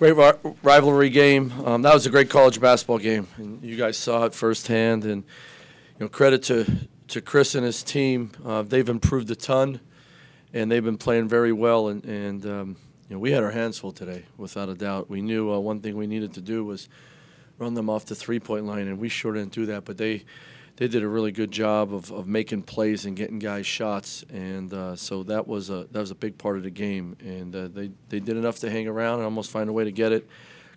Great rivalry game. That was a great college basketball game, and you guys saw it firsthand. And credit to Chris and his team. They've improved a ton, and they've been playing very well. And we had our hands full today, without a doubt. We knew one thing we needed to do was run them off the three-point line, and we sure didn't do that. But they did a really good job of making plays and getting guys shots, and so that was a big part of the game. And they did enough to hang around and almost find a way to get it.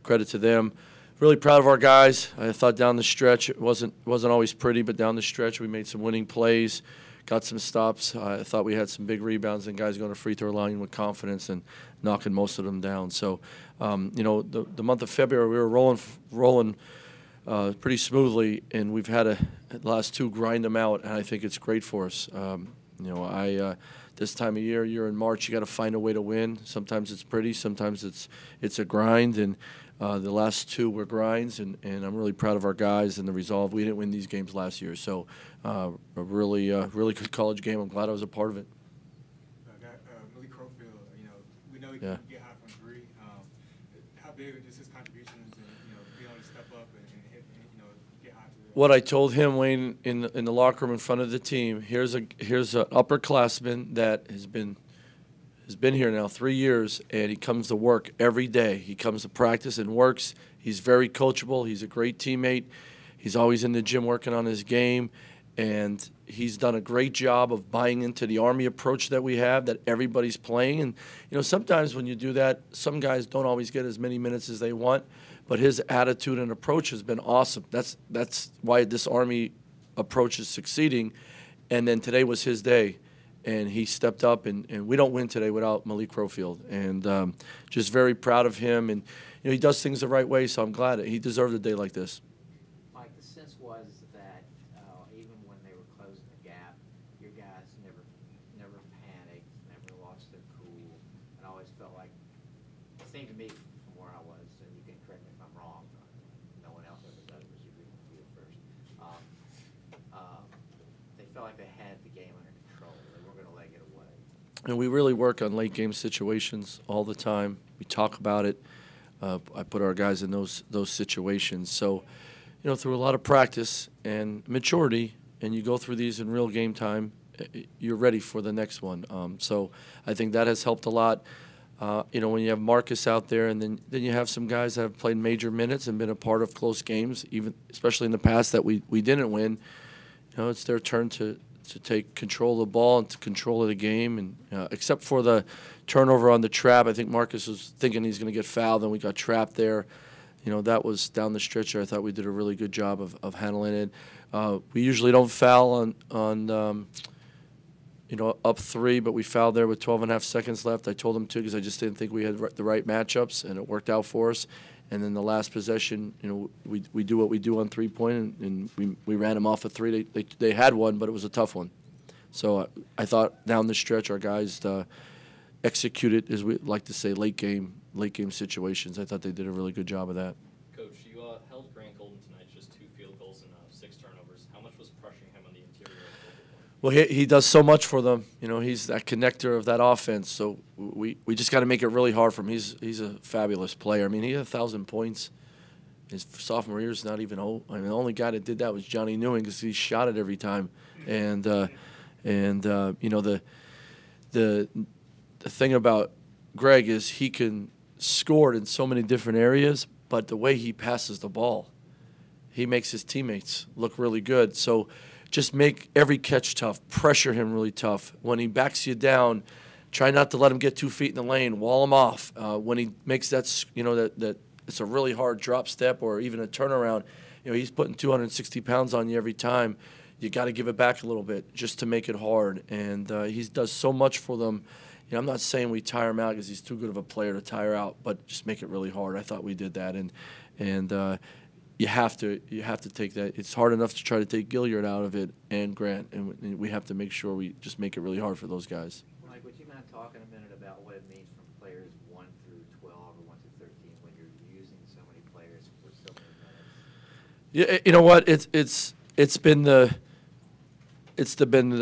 Credit to them. Really proud of our guys. I thought down the stretch it wasn't always pretty, but down the stretch we made some winning plays, got some stops. I thought we had some big rebounds and guys going to free throw line with confidence and knocking most of them down. So, the month of February we were rolling pretty smoothly, and we've had the last two grind them out, and I think it's great for us. This time of year, you're in March, you got to find a way to win. Sometimes it's pretty, sometimes it's a grind, and the last two were grinds, and I'm really proud of our guys and the resolve. We didn't win these games last year, so a really good college game. I'm glad I was a part of it. Malik Crowfield, we know he Yeah. can get hot from three. How big is his contributions and being able to step up and hit, get hot to the What I told him, Wayne, in the locker room in front of the team, here's an upperclassman that has been here now 3 years, and he comes to work every day. He comes to practice and works. He's very coachable. He's a great teammate. He's always in the gym working on his game, and he's done a great job of buying into the Army approach that we have, that everybody's playing. And sometimes when you do that, some guys don't always get as many minutes as they want, but his attitude and approach has been awesome. That's why this Army approach is succeeding. And then today was his day, and he stepped up, and we don't win today without Malik Crowfield. And just very proud of him. And he does things the right way, so I'm glad he deserved a day like this. Mike, the sense was that even when they were closing the gap, your guys never panicked, never lost their cool, and always felt like, it seemed to me from where I was, and you can correct me if I'm wrong, no one else ever does, but you at first. They felt like they had the game under control. They weren't going to let it get away. And we really work on late game situations all the time. We talk about it. I put our guys in those situations. So, through a lot of practice and maturity, and you go through these in real game time, you're ready for the next one. So I think that has helped a lot. When you have Marcus out there, and then you have some guys that have played major minutes and been a part of close games, even especially in the past that we didn't win. It's their turn to take control of the ball and to control of the game. And except for the turnover on the trap, I think Marcus was thinking he's going to get fouled, and we got trapped there. That was down the stretcher. I thought we did a really good job of handling it. We usually don't foul on up three, but we fouled there with 12 and a half seconds left. I told him to because I just didn't think we had the right matchups, and it worked out for us. And then the last possession, we do what we do on three-point, and we ran them off a three. They had one, but it was a tough one. So I thought down the stretch our guys executed, as we like to say, late game situations. I thought they did a really good job of that. Coach, you held Grant Golden tonight, just 2 field goals and 6 turnovers. How much was pressuring him on the interior of the focal point? Well, he does so much for them. He's that connector of that offense. So we just got to make it really hard for him. He's a fabulous player. I mean, he had 1,000 points. His sophomore year is not even old. I mean, the only guy that did that was Johnny Newing because he shot it every time. And the thing about Greg is he can score it in so many different areas, but the way he passes the ball, he makes his teammates look really good. So just make every catch tough, pressure him really tough. When he backs you down, try not to let him get 2 feet in the lane, wall him off. When he makes that it's a really hard drop step or even a turnaround, he's putting 260 pounds on you every time. You got to give it back a little bit just to make it hard. And he does so much for them. I'm not saying we tire him out because he's too good of a player to tire out, but just make it really hard. I thought we did that, and you have to take that. It's hard enough to try to take Gilliard out of it and Grant, and we have to make sure we just make it really hard for those guys. Mike, would you mind talking a minute about what it means from players 1 through 12 or 1 through 13 when you're using so many players for so many minutes? Yeah, you know what? It's been the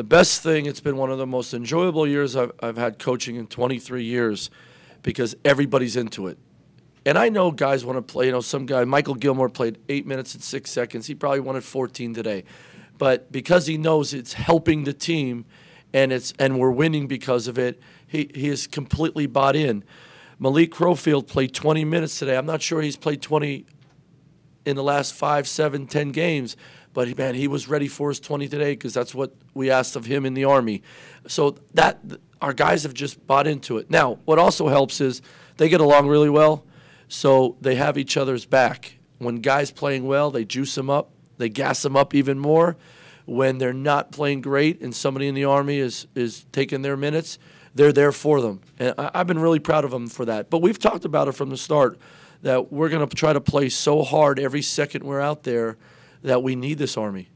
best thing. It's been one of the most enjoyable years I've had coaching in 23 years because everybody's into it. And I know guys want to play. Some guy, Michael Gilmore, played 8 minutes and 6 seconds. He probably wanted 14 today. But because he knows it's helping the team and we're winning because of it, he is completely bought in. Malik Crowfield played 20 minutes today. I'm not sure he's played 20 in the last 5, 7, 10 games. But, man, he was ready for his 20 today because that's what we asked of him in the Army. So our guys have just bought into it. Now, what also helps is they get along really well, so they have each other's back. When guys playing well, they juice them up. They gas them up even more. When they're not playing great and somebody in the Army is taking their minutes, they're there for them. And I've been really proud of them for that. But we've talked about it from the start that we're going to try to play so hard every second we're out there that we need this Army.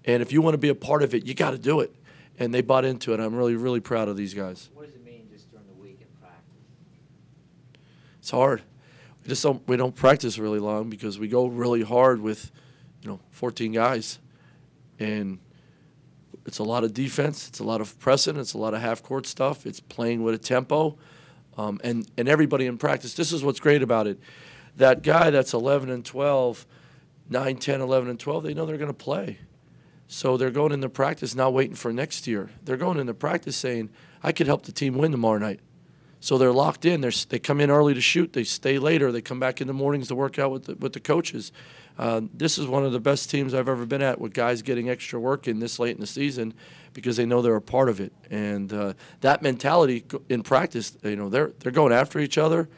And if you want to be a part of it, you got to do it. And they bought into it. I'm really, really proud of these guys. What does it mean just during the week in practice? It's hard. We don't practice really long because we go really hard with, 14 guys. And it's a lot of defense. It's a lot of pressing. It's a lot of half-court stuff. It's playing with a tempo. And everybody in practice, this is what's great about it. That guy that's 11 and 12, 9, 10, 11, and 12, they know they're going to play. So they're going into practice not waiting for next year. They're going into practice saying, I could help the team win tomorrow night. So they're locked in. They come in early to shoot. They stay later. They come back in the mornings to work out with the coaches. This is one of the best teams I've ever been at with guys getting extra work in this late in the season because they know they're a part of it. And that mentality in practice, they're going after each other,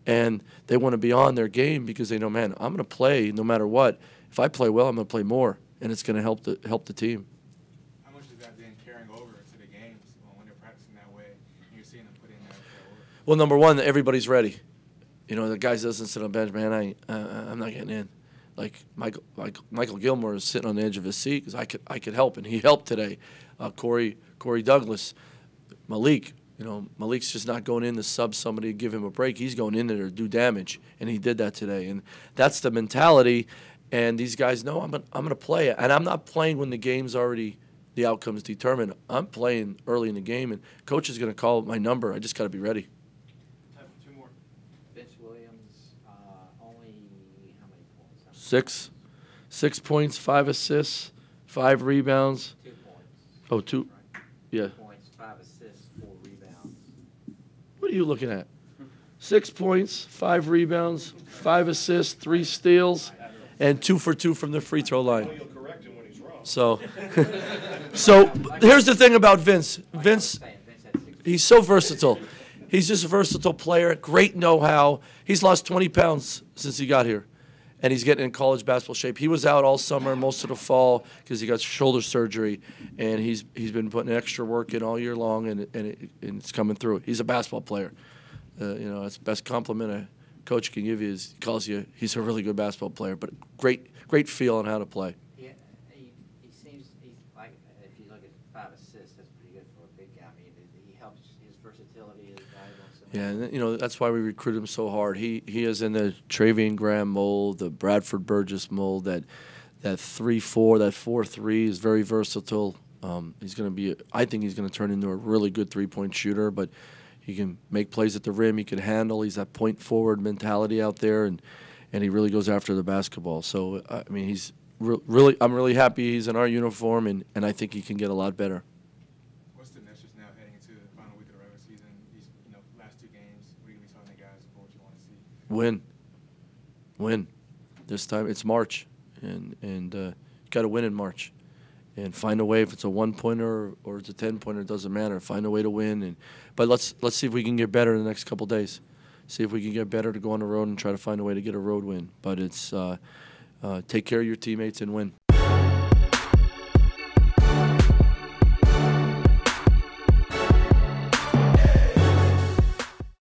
and they want to be on their game because they know, man, I'm going to play no matter what. If I play well, I'm going to play more, and it's going to help the team. How much is that then carrying over to the games when they're practicing that way and you're seeing them put in that work? Well, number one, everybody's ready. The guys doesn't sit on the bench, man. I'm not getting in. Like Michael Gilmore is sitting on the edge of his seat because I could help, and he helped today. Corey Douglas, Malik. Malik's just not going in to sub somebody to give him a break. He's going in there to do damage, and he did that today. And that's the mentality. And these guys know I'm gonna play it, and I'm not playing when the outcome's determined. I'm playing early in the game, and coach is gonna call my number. I just got to be ready. Time for 2 more. Vince Williams, only how many points? 6 points, 5 assists, 5 rebounds. 2 points. Oh, 2. Yeah. 2 points, 5 assists, 4 rebounds. What are you looking at? 6 points, 5 rebounds, 5 assists, 3 steals, and 2 for 2 from the free throw line. You'll correct him when he's wrong. So here's the thing about Vince. Vince, he's so versatile. He's just a versatile player, great know-how. He's lost 20 pounds since he got here, and he's getting in college basketball shape. He was out all summer, most of the fall, because he got shoulder surgery, and he's been putting extra work in all year long, and it's coming through. He's a basketball player. That's the best compliment a coach can give you is he calls you. He's a really good basketball player, but great feel on how to play. Yeah, he seems he's like if you look at 5 assists, that's pretty good for a big guy. I mean, he helps. His versatility is valuable. Yeah, and that's why we recruit him so hard. He is in the Travian Graham mold, the Bradford Burgess mold. That 3-4, that 4-3 is very versatile. He's going to be. I think he's going to turn into a really good 3-point shooter, but. He can make plays at the rim. He can handle. He's that point forward mentality out there, and he really goes after the basketball. So he's really. I'm really happy he's in our uniform, and I think he can get a lot better. What's the message now heading into the final week of the regular season? These last 2 games. What are you going to be telling the guys about what you want to see? Win. This time it's March, and you got to win in March. And find a way. If it's a 1-pointer or it's a 10-pointer, it doesn't matter. Find a way to win. But let's see if we can get better in the next couple of days. See if we can get better to go on the road and try to find a way to get a road win. But it's take care of your teammates and win.